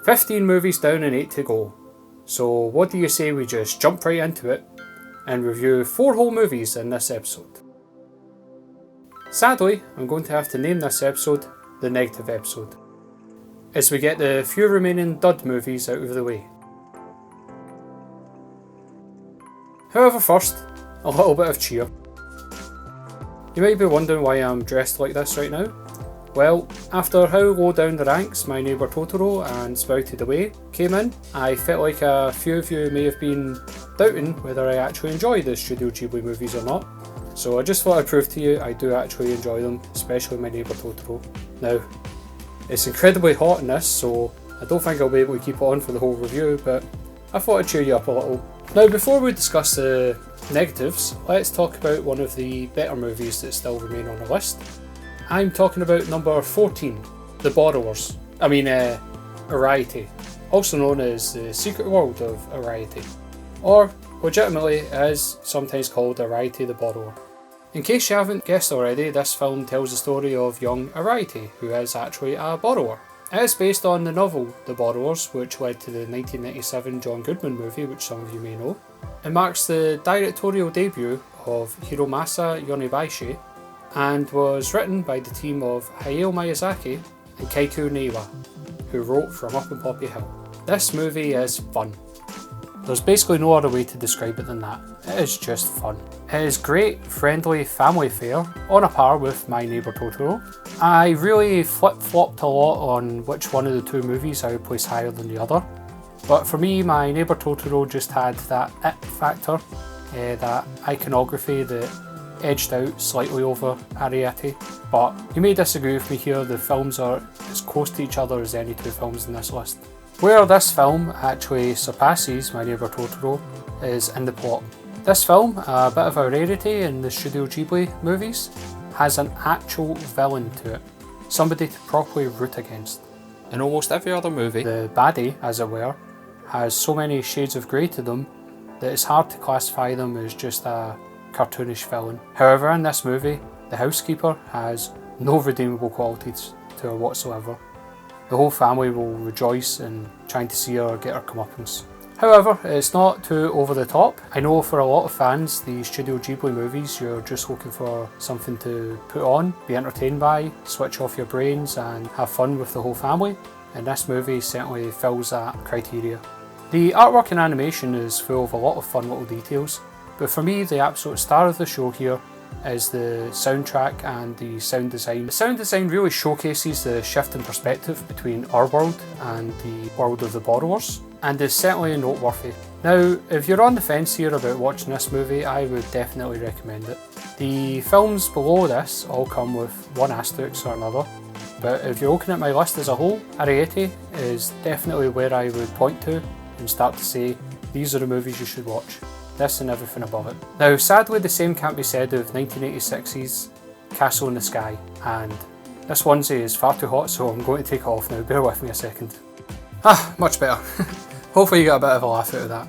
15 movies down and 8 to go. So what do you say we just jump right into it and review 4 whole movies in this episode? Sadly, I'm going to have to name this episode the negative episode, as we get the few remaining dud movies out of the way. However, first, a little bit of cheer. You might be wondering why I'm dressed like this right now. Well, after how low down the ranks My Neighbour Totoro and Spirited Away came in, I felt like a few of you may have been doubting whether I actually enjoy the Studio Ghibli movies or not. So I just thought I'd prove to you I do actually enjoy them, especially My Neighbour Totoro. Now, it's incredibly hot in this, so I don't think I'll be able to keep it on for the whole review, but I thought I'd cheer you up a little. Now, before we discuss the negatives, let's talk about one of the better movies that still remain on the list. I'm talking about number 14, The Borrowers. Arrietty, also known as The Secret World of Arrietty, or legitimately is sometimes called Arrietty the Borrower. In case you haven't guessed already, this film tells the story of young Arrietty, who is actually a borrower. It is based on the novel The Borrowers, which led to the 1997 John Goodman movie, which some of you may know. It marks the directorial debut of Hiromasa Yonebayashi, and was written by the team of Hayao Miyazaki and Kaiku Neiwa, who wrote From Up on Poppy Hill. This movie is fun. There's basically no other way to describe it than that. It is just fun. It is great, friendly family fare, on a par with My Neighbour Totoro. I really flip-flopped a lot on which one of the two movies I would place higher than the other. But for me, My Neighbour Totoro just had that it factor, that iconography that edged out slightly over Arrietty. But you may disagree with me here, the films are as close to each other as any two films in this list. Where this film actually surpasses My Neighbour Totoro is in the plot. This film, a bit of a rarity in the Studio Ghibli movies, has an actual villain to it, somebody to properly root against. In almost every other movie, the baddie, as it were, has so many shades of grey to them that it's hard to classify them as just a cartoonish villain. However, in this movie, the housekeeper has no redeemable qualities to her whatsoever. The whole family will rejoice in trying to see her get her comeuppance. However, it's not too over the top. I know for a lot of fans, the Studio Ghibli movies, you're just looking for something to put on, be entertained by, switch off your brains and have fun with the whole family, and this movie certainly fills that criteria. The artwork and animation is full of a lot of fun little details, but for me the absolute star of the show here is the soundtrack and the sound design. The sound design really showcases the shift in perspective between our world and the world of the borrowers, and is certainly noteworthy. Now, if you're on the fence here about watching this movie, I would definitely recommend it. The films below this all come with one asterisk or another, but if you're looking at my list as a whole, Arrietty is definitely where I would point to and start to say, these are the movies you should watch. This and everything above it. Now, sadly, the same can't be said of 1986's Castle in the Sky, and this onesie is far too hot, so I'm going to take it off now. Bear with me a second. Much better. Hopefully you got a bit of a laugh out of that.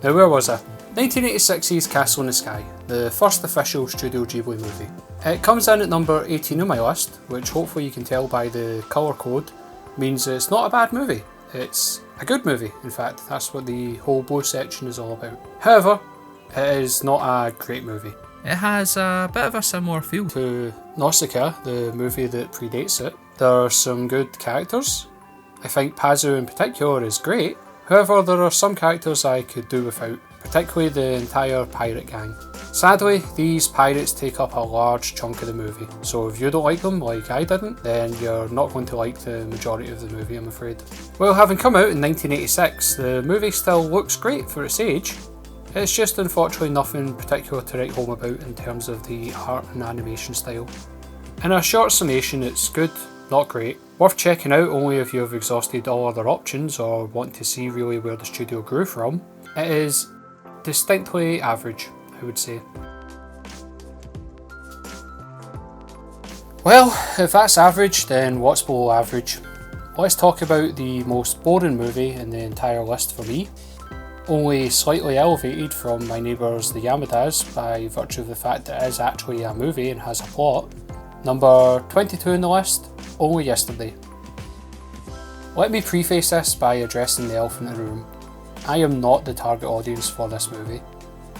Now, where was I? 1986's Castle in the Sky, the first official Studio Ghibli movie. It comes in at number 18 on my list, which hopefully you can tell by the colour code means it's not a bad movie. It's a good movie, in fact. That's what the whole blue section is all about. However, it is not a great movie. It has a bit of a similar feel to Nausicaa, the movie that predates it. There are some good characters. I think Pazu in particular is great. However, there are some characters I could do without, particularly the entire pirate gang. Sadly, these pirates take up a large chunk of the movie, so if you don't like them like I didn't, then you're not going to like the majority of the movie, I'm afraid. Well, having come out in 1986, the movie still looks great for its age. It's just unfortunately nothing particular to write home about in terms of the art and animation style. In a short summation, it's good, not great. Worth checking out only if you've exhausted all other options or want to see really where the studio grew from. It is distinctly average, I would say. Well, if that's average, then what's below average? Let's talk about the most boring movie in the entire list for me. Only slightly elevated from My Neighbours the Yamadas by virtue of the fact that it is actually a movie and has a plot. Number 22 on the list, Only Yesterday. Let me preface this by addressing the elephant in the room. I am not the target audience for this movie.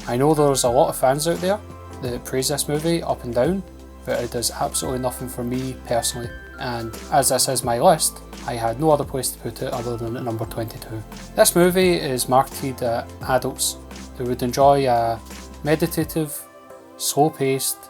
I know there's a lot of fans out there that praise this movie up and down, but it does absolutely nothing for me personally, and as this is my list, I had no other place to put it other than at number 22. This movie is marketed at adults who would enjoy a meditative, slow-paced,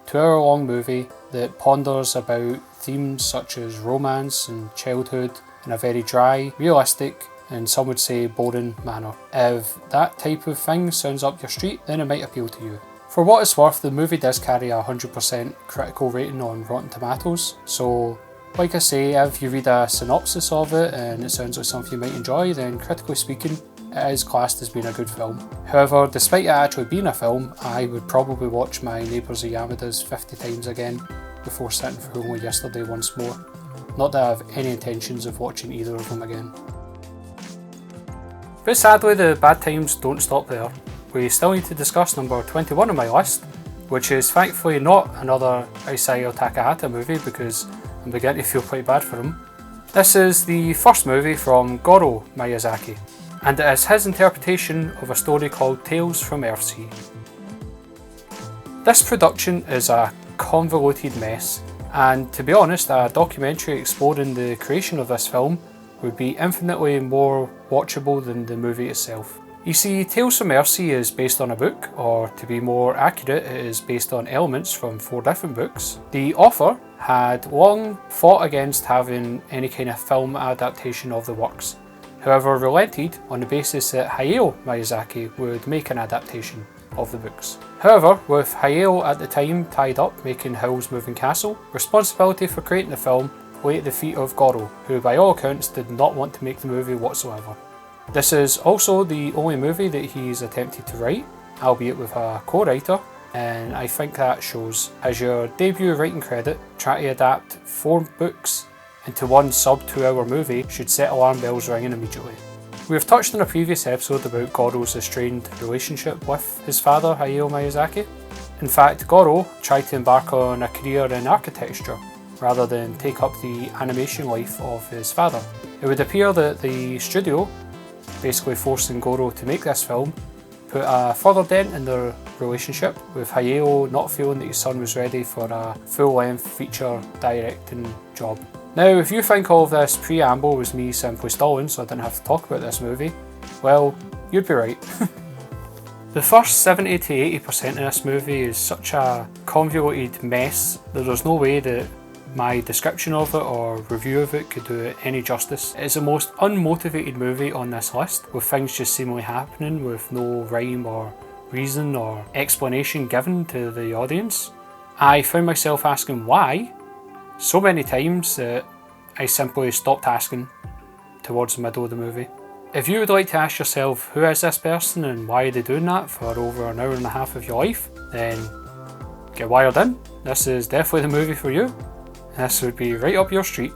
2-hour-long movie that ponders about themes such as romance and childhood in a very dry, realistic, and some would say boring manner. If that type of thing sounds up your street, then it might appeal to you. For what it's worth, the movie does carry a 100% critical rating on Rotten Tomatoes, so like I say, if you read a synopsis of it and it sounds like something you might enjoy, then critically speaking, it is classed as being a good film. However, despite it actually being a film, I would probably watch My Neighbours the Yamadas 50 times again before sitting through Only Yesterday once more. Not that I have any intentions of watching either of them again. But sadly, the bad times don't stop there. We still need to discuss number 21 on my list, which is thankfully not another Isao Takahata movie because I'm beginning to feel quite bad for him. This is the first movie from Goro Miyazaki, and it is his interpretation of a story called Tales from Earthsea. This production is a convoluted mess, and to be honest, a documentary exploring the creation of this film would be infinitely more watchable than the movie itself. You see, Tales from Earthsea is based on a book, or to be more accurate, it is based on elements from 4 different books. The author had long fought against having any kind of film adaptation of the works, however relented on the basis that Hayao Miyazaki would make an adaptation of the books. However, with Hayao at the time tied up making Howl's Moving Castle, responsibility for creating the film lay at the feet of Goro, who by all accounts did not want to make the movie whatsoever. This is also the only movie that he's attempted to write, albeit with a co-writer, and I think that shows. As your debut writing credit, trying to adapt 4 books into one sub 2-hour movie should set alarm bells ringing immediately. We have touched in a previous episode about Goro's estranged relationship with his father Hayao Miyazaki. In fact, Goro tried to embark on a career in architecture rather than take up the animation life of his father. It would appear that the studio, basically forcing Goro to make this film, put a further dent in their relationship, with Hayao not feeling that his son was ready for a full-length feature directing job. Now, if you think all of this preamble was me simply stalling so I didn't have to talk about this movie, well, you'd be right. The first 70 to 80% of this movie is such a convoluted mess that there's no way that my description of it or review of it could do it any justice. It is the most unmotivated movie on this list, with things just seemingly happening with no rhyme or reason or explanation given to the audience. I found myself asking why so many times that I simply stopped asking towards the middle of the movie. If you would like to ask yourself who is this person and why are they doing that for over an hour and a half of your life, then get wired in. This is definitely the movie for you. This would be right up your street.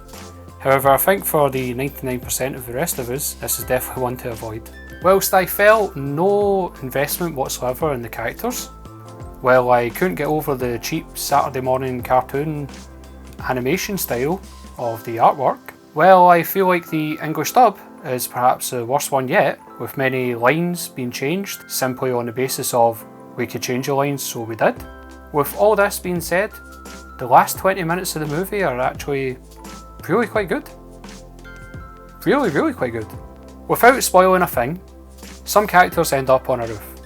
However, I think for the 99% of the rest of us, this is definitely one to avoid. Whilst I felt no investment whatsoever in the characters, well, I couldn't get over the cheap Saturday morning cartoon animation style of the artwork, well, I feel like the English dub is perhaps the worst one yet, with many lines being changed simply on the basis of we could change the lines, so we did. With all this being said, the last 20 minutes of the movie are actually really quite good. Really quite good. Without spoiling a thing, some characters end up on a roof.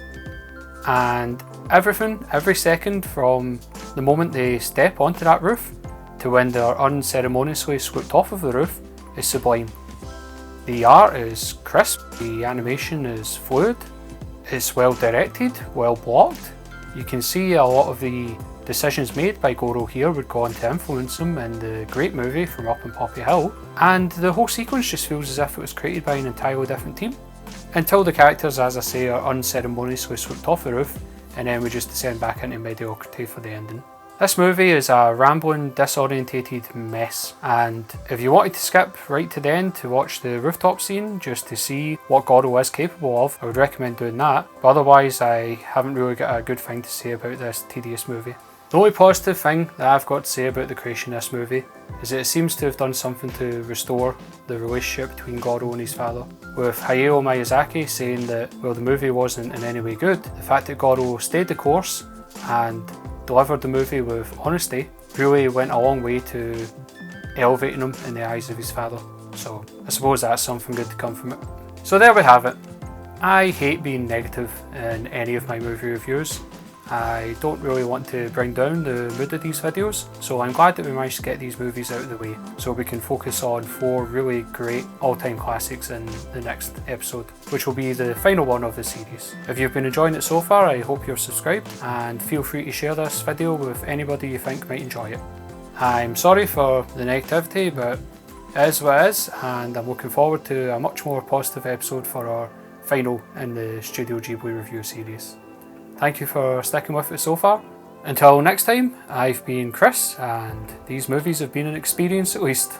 And every second from the moment they step onto that roof to when they're unceremoniously swooped off of the roof is sublime. The art is crisp, the animation is fluid, it's well directed, well blocked. You can see a lot of the decisions made by Goro here would go on to influence him in the great movie from Up and Poppy Hill, and the whole sequence just feels as if it was created by an entirely different team. Until the characters, as I say, are unceremoniously swooped off the roof, and then we just descend back into mediocrity for the ending. This movie is a rambling, disorientated mess, and if you wanted to skip right to the end to watch the rooftop scene just to see what Goro is capable of, I would recommend doing that, but otherwise I haven't really got a good thing to say about this tedious movie. The only positive thing that I've got to say about the creation of this movie is that it seems to have done something to restore the relationship between Goro and his father. With Hayao Miyazaki saying that, well, the movie wasn't in any way good, the fact that Goro stayed the course and delivered the movie with honesty really went a long way to elevating him in the eyes of his father. So I suppose that's something good to come from it. So there we have it. I hate being negative in any of my movie reviews. I don't really want to bring down the mood of these videos, so I'm glad that we managed to get these movies out of the way so we can focus on 4 really great all-time classics in the next episode, which will be the final one of the series. If you've been enjoying it so far, I hope you're subscribed, and feel free to share this video with anybody you think might enjoy it. I'm sorry for the negativity, but it is what it is, and I'm looking forward to a much more positive episode for our final in the Studio Ghibli review series. Thank you for sticking with it so far. Until next time, I've been Chris, and these movies have been an experience at least.